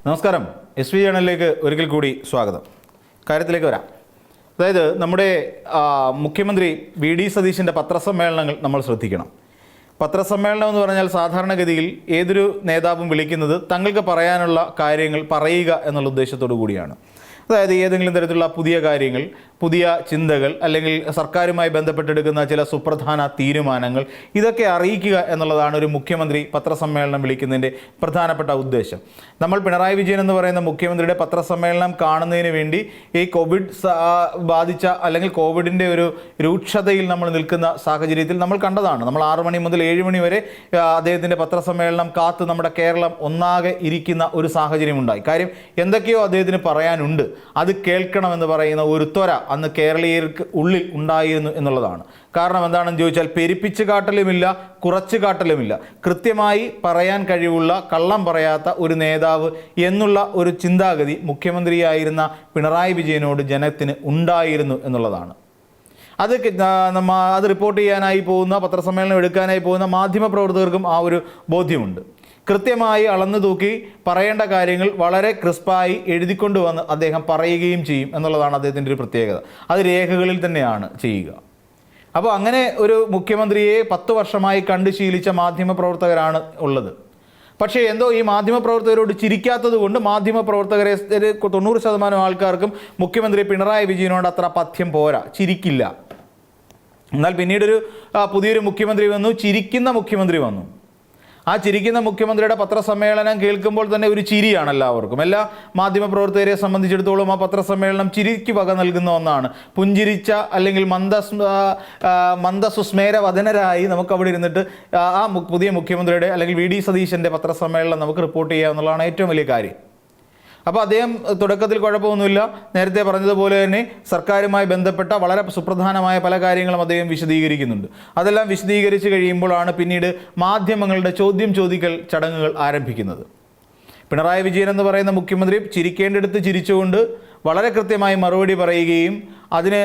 നമസ്കാരം. SV ചാനലിലേക്ക് ഒരിക്കൽ കൂടി സ്വാഗതം. കാര്യത്തിലേക്ക് വരാം. അതായത് നമ്മുടെ മുഖ്യമന്ത്രി VD സതീശൻ്റെ പത്രസമ്മേളനങ്ങൾ നമ്മൾ ശ്രദ്ധിക്കണം. പത്രസമ്മേളനം എന്ന് പറഞ്ഞാൽ സാധാരണഗതിയിൽ ഏതൊരു നേതാവും വിളിക്കുന്നത് തങ്ങൾക്ക് പറയാനുള്ള കാര്യങ്ങൾ പറയുക എന്നുള്ള ഉദ്ദേശത്തോടു കൂടിയാണ്. അതായത് ഏതെങ്കിലും തരത്തിലുള്ള പുതിയ കാര്യങ്ങൾ, പുതിയ ചിന്തകൾ, അല്ലെങ്കിൽ സർക്കാരുമായി ബന്ധപ്പെട്ടെടുക്കുന്ന ചില സുപ്രധാന തീരുമാനങ്ങൾ, ഇതൊക്കെ അറിയിക്കുക എന്നുള്ളതാണ് ഒരു മുഖ്യമന്ത്രി പത്രസമ്മേളനം വിളിക്കുന്നതിൻ്റെ പ്രധാനപ്പെട്ട ഉദ്ദേശം. നമ്മൾ പിണറായി വിജയൻ എന്ന് പറയുന്ന മുഖ്യമന്ത്രിയുടെ പത്രസമ്മേളനം കാണുന്നതിന് വേണ്ടി ഈ കോവിഡ് ബാധിച്ച അല്ലെങ്കിൽ കോവിഡിൻ്റെ ഒരു രൂക്ഷതയിൽ നമ്മൾ നിൽക്കുന്ന സാഹചര്യത്തിൽ നമ്മൾ കണ്ടതാണ്. നമ്മൾ 6 മണി മുതൽ 7 മണി വരെ അദ്ദേഹത്തിൻ്റെ പത്രസമ്മേളനം കാത്ത് നമ്മുടെ കേരളം ഒന്നാകെ ഇരിക്കുന്ന ഒരു സാഹചര്യമുണ്ടായി. കാര്യം എന്തൊക്കെയോ അദ്ദേഹത്തിന് പറയാനുണ്ട്, അത് കേൾക്കണമെന്ന് പറയുന്ന ഒരു ത്വര അന്ന് കേരളീയർക്ക് ഉള്ളിൽ ഉണ്ടായിരുന്നു എന്നുള്ളതാണ്. കാരണം എന്താണെന്ന് ചോദിച്ചാൽ പെരുപ്പിച്ച് കാട്ടലുമില്ല, കുറച്ച് കാട്ടലുമില്ല, കൃത്യമായി പറയാൻ കഴിവുള്ള, കള്ളം പറയാത്ത ഒരു നേതാവ് എന്നുള്ള ഒരു ചിന്താഗതി മുഖ്യമന്ത്രിയായിരുന്ന പിണറായി വിജയനോട് ജനത്തിന് ഉണ്ടായിരുന്നു എന്നുള്ളതാണ്. അത് റിപ്പോർട്ട് ചെയ്യാനായി പോകുന്ന, പത്രസമ്മേളനം എടുക്കാനായി പോകുന്ന മാധ്യമപ്രവർത്തകർക്കും ആ ഒരു ബോധ്യമുണ്ട്. കൃത്യമായി അളന്നു തൂക്കി പറയേണ്ട കാര്യങ്ങൾ വളരെ ക്രിസ്പായി എഴുതിക്കൊണ്ട് വന്ന് അദ്ദേഹം പറയുകയും ചെയ്യും എന്നുള്ളതാണ് അദ്ദേഹത്തിൻ്റെ ഒരു പ്രത്യേകത. അത് രേഖകളിൽ തന്നെയാണ് ചെയ്യുക. അപ്പോൾ അങ്ങനെ ഒരു മുഖ്യമന്ത്രിയെ 10 വർഷമായി കണ്ടു ശീലിച്ച മാധ്യമപ്രവർത്തകരാണ് ഉള്ളത്. പക്ഷേ എന്തോ ഈ മാധ്യമപ്രവർത്തകരോട് ചിരിക്കാത്തത് കൊണ്ട് മാധ്യമപ്രവർത്തകരെ 90% ആൾക്കാർക്കും മുഖ്യമന്ത്രി പിണറായി വിജയനോട് അത്ര പഥ്യം പോരാ, ചിരിക്കില്ല. എന്നാൽ പിന്നീടൊരു പുതിയൊരു മുഖ്യമന്ത്രി വന്നു, ചിരിക്കുന്ന മുഖ്യമന്ത്രി വന്നു. ആ ചിരിക്കുന്ന മുഖ്യമന്ത്രിയുടെ പത്രസമ്മേളനം കേൾക്കുമ്പോൾ തന്നെ ഒരു ചിരിയാണ് എല്ലാവർക്കും. എല്ലാ മാധ്യമപ്രവർത്തകരെ സംബന്ധിച്ചിടത്തോളം ആ പത്രസമ്മേളനം ചിരിക്ക് വക നൽകുന്ന ഒന്നാണ്. പുഞ്ചിരിച്ച അല്ലെങ്കിൽ മന്ദസുസ്മേരവദനരായി നമുക്ക് അവിടെ ഇരുന്നിട്ട് ആ പുതിയ മുഖ്യമന്ത്രിയുടെ അല്ലെങ്കിൽ VD സതീശൻ്റെ പത്രസമ്മേളനം നമുക്ക് റിപ്പോർട്ട് ചെയ്യുക എന്നുള്ളതാണ് ഏറ്റവും വലിയ കാര്യം. അപ്പോൾ അദ്ദേഹം തുടക്കത്തിൽ കുഴപ്പമൊന്നുമില്ല, നേരത്തെ പറഞ്ഞതുപോലെ തന്നെ സർക്കാരുമായി ബന്ധപ്പെട്ട വളരെ സുപ്രധാനമായ പല കാര്യങ്ങളും അദ്ദേഹം വിശദീകരിക്കുന്നുണ്ട്. അതെല്ലാം വിശദീകരിച്ച് കഴിയുമ്പോഴാണ് പിന്നീട് മാധ്യമങ്ങളുടെ ചോദ്യം ചോദിക്കൽ ചടങ്ങുകൾ ആരംഭിക്കുന്നത്. പിണറായി വിജയൻ എന്ന് പറയുന്ന മുഖ്യമന്ത്രി ചിരിക്കേണ്ടടുത്ത് ചിരിച്ചുകൊണ്ട് വളരെ കൃത്യമായി മറുപടി പറയുകയും അതിന്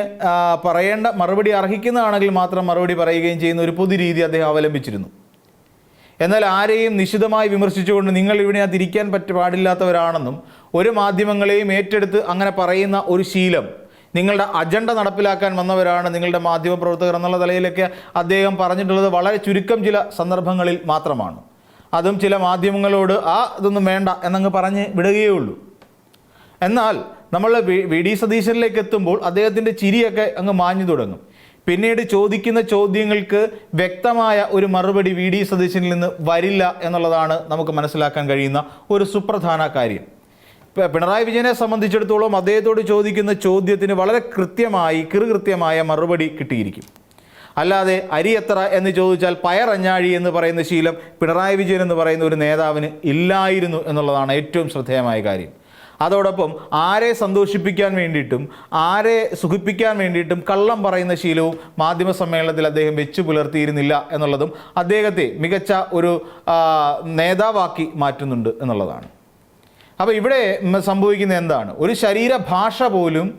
പറയേണ്ട മറുപടി അർഹിക്കുന്നതാണെങ്കിൽ മാത്രം മറുപടി പറയുകയും ചെയ്യുന്ന ഒരു പൊതുരീതി അദ്ദേഹം അവലംബിച്ചിരുന്നു. എന്നാൽ ആരെയും നിശിതമായി വിമർശിച്ചുകൊണ്ട് നിങ്ങൾ ഇവിടെ തിരിക്കാൻ പാടില്ലാത്തവരാണെന്നും ഒരു മാധ്യമങ്ങളെയും ഏറ്റെടുത്ത് അങ്ങനെ പറയുന്ന ഒരു ശീലം, നിങ്ങളുടെ അജണ്ട നടപ്പിലാക്കാൻ വന്നവരാണ് നിങ്ങളുടെ മാധ്യമപ്രവർത്തകർ എന്നുള്ള നിലയിലൊക്കെ അദ്ദേഹം പറഞ്ഞിട്ടുള്ളത് വളരെ ചുരുക്കം ചില സന്ദർഭങ്ങളിൽ മാത്രമാണ്. അതും ചില മാധ്യമങ്ങളോട് ഇതൊന്നും വേണ്ട എന്നങ്ങ് പറഞ്ഞ് വിടുകയേ ഉള്ളൂ. എന്നാൽ നമ്മൾ VD സതീശനിലേക്ക് എത്തുമ്പോൾ അദ്ദേഹത്തിൻ്റെ ചിരിയൊക്കെ അങ്ങ് മാഞ്ഞു തുടങ്ങും. പിന്നീട് ചോദിക്കുന്ന ചോദ്യങ്ങൾക്ക് വ്യക്തമായ ഒരു മറുപടി VD സതീശനിൽ നിന്ന് വരില്ല എന്നുള്ളതാണ് നമുക്ക് മനസ്സിലാക്കാൻ കഴിയുന്ന ഒരു സുപ്രധാന കാര്യം. പിണറായി വിജയനെ സംബന്ധിച്ചിടത്തോളം അദ്ദേഹത്തോട് ചോദിക്കുന്ന ചോദ്യത്തിന് വളരെ കൃത്യമായ മറുപടി കിട്ടിയിരിക്കും. അല്ലാതെ അരി എത്ര എന്ന് ചോദിച്ചാൽ പയറഞ്ഞാഴി എന്ന് പറയുന്ന ശീലം പിണറായി വിജയൻ എന്ന് പറയുന്ന ഒരു നേതാവിന് ഇല്ലായിരുന്നു എന്നുള്ളതാണ് ഏറ്റവും ശ്രദ്ധേയമായ കാര്യം. അതോടൊപ്പം ആരെ സന്തോഷിപ്പിക്കാൻ വേണ്ടിയിട്ടും ആരെ സുഖിപ്പിക്കാൻ വേണ്ടിയിട്ടും കള്ളം പറയുന്ന ശീലവും മാധ്യമ സമ്മേളനത്തിൽ അദ്ദേഹം വെച്ചു പുലർത്തിയിരുന്നില്ല എന്നുള്ളതും അദ്ദേഹത്തെ മികച്ച ഒരു നേതാവാക്കി മാറ്റുന്നുണ്ട് എന്നുള്ളതാണ്. അപ്പോൾ ഇവിടെ സംഭവിക്കുന്നത് എന്താണ്? ഒരു ശരീരഭാഷ പോലും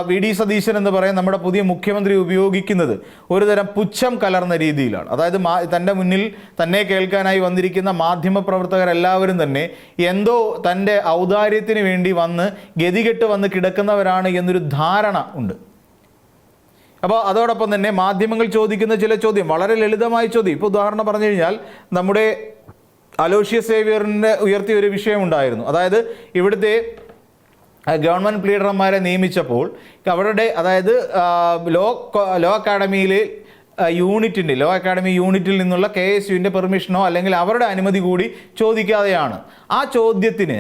VD സതീശൻ എന്ന് പറയുന്ന നമ്മുടെ പുതിയ മുഖ്യമന്ത്രി ഉപയോഗിക്കുന്നത് ഒരു തരം പുച്ഛം കലർന്ന രീതിയിലാണ്. അതായത് തൻ്റെ മുന്നിൽ തന്നെ കേൾക്കാനായി വന്നിരിക്കുന്ന മാധ്യമപ്രവർത്തകരെല്ലാവരും തന്നെ എന്തോ തൻ്റെ ഔദാര്യത്തിന് വേണ്ടി വന്ന് ഗതികെട്ട് വന്ന് കിടക്കുന്നവരാണ് എന്നൊരു ധാരണ ഉണ്ട്. അപ്പോൾ അതോടൊപ്പം തന്നെ മാധ്യമങ്ങൾ ചോദിക്കുന്ന ചില ചോദ്യം വളരെ ലളിതമായ ചോദ്യം. ഇപ്പോൾ ഉദാഹരണം പറഞ്ഞു കഴിഞ്ഞാൽ നമ്മുടെ അലോഷ്യസ് സേവ്യറിൻ്റെ ഉയർത്തിയ ഒരു വിഷയമുണ്ടായിരുന്നു. അതായത് ഇവിടുത്തെ ഗവൺമെൻറ് പ്ലീഡർമാരെ നിയമിച്ചപ്പോൾ അവരുടെ, അതായത് ലോ അക്കാഡമിയിലെ ലോ അക്കാഡമി യൂണിറ്റിൽ നിന്നുള്ള KSUവിൻ്റെ പെർമിഷനോ അല്ലെങ്കിൽ അവരുടെ അനുമതി കൂടി ചോദിക്കാതെയാണ്. ആ ചോദ്യത്തിന്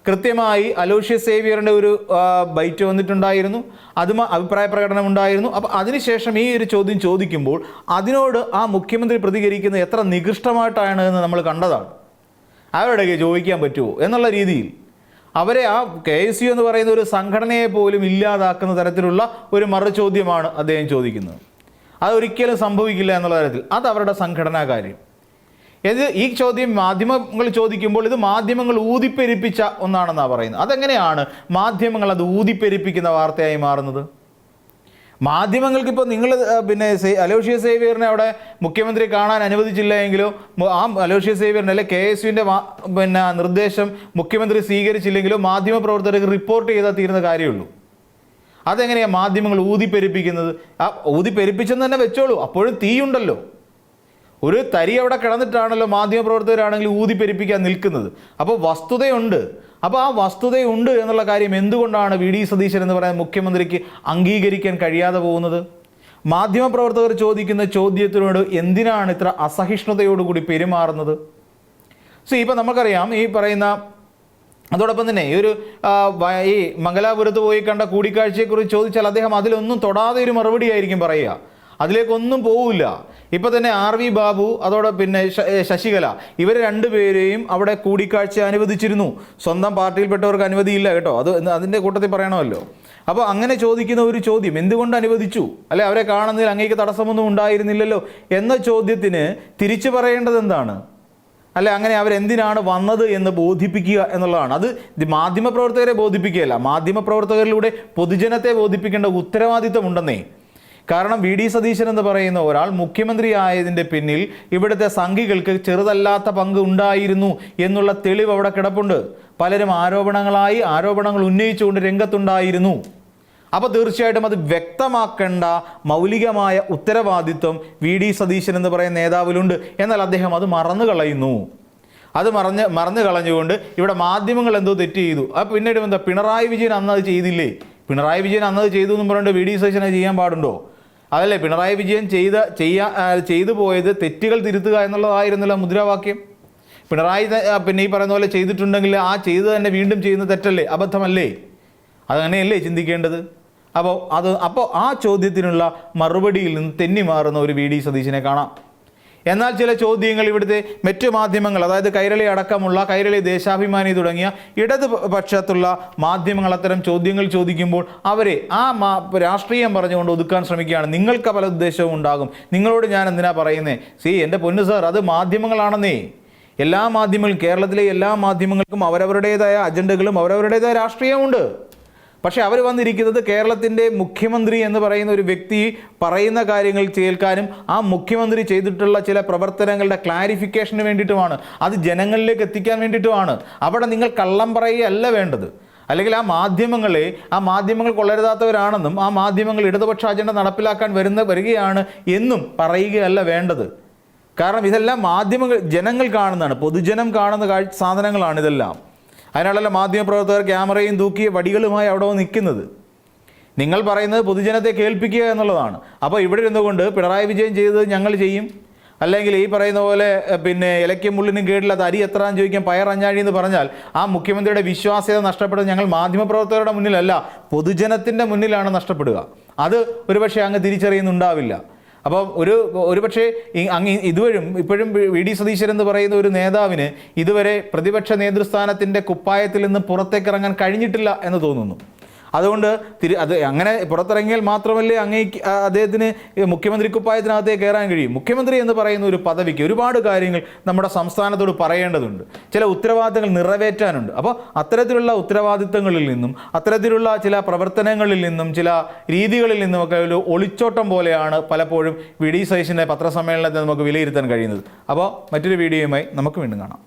കൃത്യമായി അലോഷ്യസ് സേവ്യറിൻ്റെ ഒരു ബൈറ്റ് വന്നിട്ടുണ്ടായിരുന്നു, അതും അഭിപ്രായ പ്രകടനം ഉണ്ടായിരുന്നു. അപ്പോൾ അതിനുശേഷം ഈ ഒരു ചോദ്യം ചോദിക്കുമ്പോൾ അതിനോട് ആ മുഖ്യമന്ത്രി പ്രതികരിക്കുന്നത് എത്ര നികൃഷ്ടമായിട്ടാണ് എന്ന് നമ്മൾ കണ്ടതാണ്. അവരുടെ ചോദിക്കാൻ പറ്റുമോ എന്നുള്ള രീതിയിൽ അവരെ ആ KSU എന്ന് പറയുന്ന ഒരു സംഘടനയെ പോലും ഇല്ലാതാക്കുന്ന തരത്തിലുള്ള ഒരു മറുചോദ്യമാണ് അദ്ദേഹം ചോദിക്കുന്നത്. അതൊരിക്കലും സംഭവിക്കില്ല എന്നുള്ള തരത്തിൽ അത് അവരുടെ സംഘടനാ കാര്യം. ഈ ചോദ്യം മാധ്യമങ്ങൾ ചോദിക്കുമ്പോൾ ഇത് മാധ്യമങ്ങൾ ഊതിപ്പെരിപ്പിച്ച ഒന്നാണെന്നാണ് പറയുന്നത്. അതെങ്ങനെയാണ് മാധ്യമങ്ങൾ അത് ഊതിപ്പെരിപ്പിക്കുന്ന വാർത്തയായി മാറുന്നത്? മാധ്യമങ്ങൾക്ക് ഇപ്പോൾ നിങ്ങൾ പിന്നെ അലോഷ്യസ് സേവ്യറിനെ അവിടെ മുഖ്യമന്ത്രി കാണാൻ അനുവദിച്ചില്ല എങ്കിലോ ആ അലോഷ്യസ് സേവ്യറിനെ അല്ലെ KSUവിൻ്റെ പിന്നെ നിർദ്ദേശം മുഖ്യമന്ത്രി സ്വീകരിച്ചില്ലെങ്കിലോ മാധ്യമപ്രവർത്തകർക്ക് റിപ്പോർട്ട് ചെയ്താൽ തീരുന്ന കാര്യമുള്ളൂ. അതെങ്ങനെയാണ് മാധ്യമങ്ങൾ ഊതിപ്പെരിപ്പിക്കുന്നത്? ആ ഊതിപ്പെരിപ്പിച്ചെന്ന് തന്നെ വെച്ചോളൂ, അപ്പോഴും തീയുണ്ടല്ലോ. ഒരു തരി അവിടെ കിടന്നിട്ടാണല്ലോ മാധ്യമപ്രവർത്തകരാണെങ്കിൽ ഊതിപ്പെരിപ്പിക്കാൻ നിൽക്കുന്നത്. അപ്പോൾ വസ്തുതയുണ്ട്. അപ്പോൾ ആ വസ്തുതയുണ്ട് എന്നുള്ള കാര്യം എന്തുകൊണ്ടാണ് VD സതീശൻ എന്ന് പറയുന്ന മുഖ്യമന്ത്രിക്ക് അംഗീകരിക്കാൻ കഴിയാതെ പോകുന്നത്? മാധ്യമപ്രവർത്തകർ ചോദിക്കുന്ന ചോദ്യത്തിനോട് എന്തിനാണ് ഇത്ര അസഹിഷ്ണുതയോടുകൂടി പെരുമാറുന്നത്? ഇപ്പോൾ നമുക്കറിയാം ഈ പറയുന്ന അതോടൊപ്പം തന്നെ ഈ മംഗലാപുരത്ത് പോയി കണ്ട കൂടിക്കാഴ്ചയെക്കുറിച്ച് ചോദിച്ചാൽ അദ്ദേഹം അതിലൊന്നും തൊടാതെ ഒരു മറുപടി ആയിരിക്കും പറയുക, അതിലേക്കൊന്നും പോവില്ല. ഇപ്പോൾ തന്നെ RV ബാബു അതോടെ പിന്നെ ശശികല ഇവർ രണ്ടുപേരെയും അവിടെ കൂടിക്കാഴ്ച അനുവദിച്ചിരുന്നു. സ്വന്തം പാർട്ടിയിൽപ്പെട്ടവർക്ക് അനുമതിയില്ല കേട്ടോ, അതിൻ്റെ കൂട്ടത്തിൽ പറയണമല്ലോ. അപ്പോൾ അങ്ങനെ ചോദിക്കുന്ന ഒരു ചോദ്യം, എന്തുകൊണ്ട് അനുവദിച്ചു, അല്ലെ അവരെ കാണുന്നതിൽ അങ്ങേക്ക് തടസ്സമൊന്നും ഉണ്ടായിരുന്നില്ലല്ലോ എന്ന ചോദ്യത്തിന് തിരിച്ചു പറയേണ്ടത് എന്താണ്? അല്ലെ അങ്ങനെ അവരെന്തിനാണ് വന്നത് എന്ന് ബോധിപ്പിക്കുക എന്നുള്ളതാണ്. അത് മാധ്യമപ്രവർത്തകരെ ബോധിപ്പിക്കുകയല്ല, മാധ്യമപ്രവർത്തകരിലൂടെ പൊതുജനത്തെ ബോധിപ്പിക്കേണ്ട ഉത്തരവാദിത്വം ഉണ്ടെന്നേ. കാരണം VD സതീശൻ എന്ന് പറയുന്ന ഒരാൾ മുഖ്യമന്ത്രി ആയതിൻ്റെ പിന്നിൽ ഇവിടുത്തെ സംഘികൾക്ക് ചെറുതല്ലാത്ത പങ്ക് ഉണ്ടായിരുന്നു എന്നുള്ള തെളിവ് അവിടെ കിടപ്പുണ്ട്. പലരും ആരോപണങ്ങൾ ഉന്നയിച്ചുകൊണ്ട് രംഗത്തുണ്ടായിരുന്നു. അപ്പോൾ തീർച്ചയായിട്ടും അത് വ്യക്തമാക്കേണ്ട മൗലികമായ ഉത്തരവാദിത്വം VD സതീശൻ എന്ന് പറയുന്ന നേതാവിലുണ്ട്. എന്നാൽ അദ്ദേഹം അത് മറന്നു കളയുന്നു. അത് മറന്നു കളഞ്ഞുകൊണ്ട് ഇവിടെ മാധ്യമങ്ങൾ എന്തോ തെറ്റ് ചെയ്തു. അപ്പോൾ പിന്നീട് എന്താ, പിണറായി വിജയൻ അന്ന് അത് ചെയ്തില്ലേ? പിണറായി വിജയൻ അന്നത് ചെയ്തു എന്ന് പറഞ്ഞിട്ട് VD സതീശൻ അത് ചെയ്യാൻ പാടുണ്ടോ? അതല്ലേ പിണറായി വിജയൻ ചെയ്തു പോയത് തെറ്റുകൾ തിരുത്തുക എന്നുള്ളതായിരുന്നല്ലോ മുദ്രാവാക്യം. പിണറായി പിന്നെ ഈ പറയുന്ന പോലെ ചെയ്തിട്ടുണ്ടെങ്കിൽ ആ ചെയ്ത് തന്നെ വീണ്ടും ചെയ്യുന്ന തെറ്റല്ലേ, അബദ്ധമല്ലേ? അതങ്ങനെയല്ലേ ചിന്തിക്കേണ്ടത്? അപ്പോൾ ആ ചോദ്യത്തിനുള്ള മറുപടിയിൽ നിന്ന് തെന്നി മാറുന്ന ഒരു VD സതീശനെ കാണാം. എന്നാൽ ചില ചോദ്യങ്ങൾ ഇവിടുത്തെ മറ്റു മാധ്യമങ്ങൾ, അതായത് കൈരളി അടക്കമുള്ള കൈരളി, ദേശാഭിമാനി തുടങ്ങിയ ഇടതുപക്ഷത്തുള്ള മാധ്യമങ്ങൾ അത്തരം ചോദ്യങ്ങൾ ചോദിക്കുമ്പോൾ അവരെ രാഷ്ട്രീയം പറഞ്ഞുകൊണ്ട് ഒതുക്കാൻ ശ്രമിക്കുകയാണ്. നിങ്ങൾക്ക് പല ഉദ്ദേശവും ഉണ്ടാകും, നിങ്ങളോട് ഞാൻ എന്തിനാ പറയുന്നത്? എൻ്റെ പൊന്നു സാർ, അത് മാധ്യമങ്ങളാണെന്നേ. എല്ലാ മാധ്യമങ്ങളും, കേരളത്തിലെ എല്ലാ മാധ്യമങ്ങൾക്കും അവരവരുടേതായ അജണ്ടകളും അവരവരുടേതായ രാഷ്ട്രീയമുണ്ട്. പക്ഷേ അവർ വന്നിരിക്കുന്നത് കേരളത്തിൻ്റെ മുഖ്യമന്ത്രി എന്ന് പറയുന്ന ഒരു വ്യക്തി പറയുന്ന കാര്യങ്ങൾ കേൾക്കാനും ആ മുഖ്യമന്ത്രി ചെയ്തിട്ടുള്ള ചില പ്രവർത്തനങ്ങളുടെ ക്ലാരിഫിക്കേഷന് വേണ്ടിയിട്ടുമാണ്, അത് ജനങ്ങളിലേക്ക് എത്തിക്കാൻ വേണ്ടിയിട്ടുമാണ്. അവിടെ നിങ്ങൾ കള്ളം പറയുകയല്ല വേണ്ടത്. അല്ലെങ്കിൽ ആ മാധ്യമങ്ങൾ കൊള്ളരുതാത്തവരാണെന്നും ആ മാധ്യമങ്ങൾ ഇടതുപക്ഷ അജണ്ട നടപ്പിലാക്കാൻ വരികയാണ് എന്നും പറയുകയല്ല വേണ്ടത്. കാരണം ഇതെല്ലാം ജനങ്ങൾ കാണുന്നതാണ്, പൊതുജനം കാണുന്ന സാധനങ്ങളാണ് ഇതെല്ലാം. അതിനാണല്ലോ മാധ്യമപ്രവർത്തകർ ക്യാമറയും തൂക്കി വടികളുമായി അവിടെ നിൽക്കുന്നത്. നിങ്ങൾ പറയുന്നത് പൊതുജനത്തെ കേൾപ്പിക്കുക എന്നുള്ളതാണ്. അപ്പോൾ ഇവിടെ ഇരുന്നുകൊണ്ട് പിണറായി വിജയൻ ചെയ്തത് ഞങ്ങൾ ചെയ്യും, അല്ലെങ്കിൽ ഈ പറയുന്ന പോലെ പിന്നെ ഇലയ്ക്കും മുള്ളിനും കേടില്ലാത്ത അരി എത്രാന്ന് ചോദിക്കാൻ പയർ അഞ്ഞാഴി എന്ന് പറഞ്ഞാൽ ആ മുഖ്യമന്ത്രിയുടെ വിശ്വാസ്യത നഷ്ടപ്പെടുന്നത് ഞങ്ങൾ മാധ്യമപ്രവർത്തകരുടെ മുന്നിലല്ല, പൊതുജനത്തിൻ്റെ മുന്നിലാണ് നഷ്ടപ്പെടുക. അത് ഒരുപക്ഷെ അങ്ങ് തിരിച്ചറിയുന്നുണ്ടാവില്ല. അപ്പം ഒരുപക്ഷെ ഇപ്പോഴും VD സതീശൻ എന്ന് പറയുന്ന ഒരു നേതാവിന് ഇതുവരെ പ്രതിപക്ഷ നേതൃസ്ഥാനത്തിൻ്റെ കുപ്പായത്തിൽ നിന്ന് പുറത്തേക്കിറങ്ങാൻ കഴിഞ്ഞിട്ടില്ല എന്ന് തോന്നുന്നു. അതുകൊണ്ട് അത് അങ്ങനെ പുറത്തിറങ്ങിയാൽ മാത്രമല്ലേ അദ്ദേഹത്തിന് മുഖ്യമന്ത്രി കുപ്പായത്തിനകത്തേക്ക് കയറാൻ കഴിയും. മുഖ്യമന്ത്രി എന്ന് പറയുന്ന ഒരു പദവിക്ക് ഒരുപാട് കാര്യങ്ങൾ നമ്മുടെ സംസ്ഥാനത്തോട് പറയേണ്ടതുണ്ട്, ചില ഉത്തരവാദിത്തങ്ങൾ നിറവേറ്റാനുണ്ട്. അപ്പോൾ അത്തരത്തിലുള്ള ഉത്തരവാദിത്തങ്ങളിൽ നിന്നും അത്തരത്തിലുള്ള ചില പ്രവർത്തനങ്ങളിൽ നിന്നും ചില രീതികളിൽ നിന്നുമൊക്കെ ഒരു ഒളിച്ചോട്ടം പോലെയാണ് പലപ്പോഴും VD സതീശൻ്റെ പത്രസമ്മേളനത്തെ നമുക്ക് വിലയിരുത്താൻ കഴിയുന്നത്. അപ്പോൾ മറ്റൊരു വീഡിയോയുമായി നമുക്ക് വീണ്ടും കാണാം.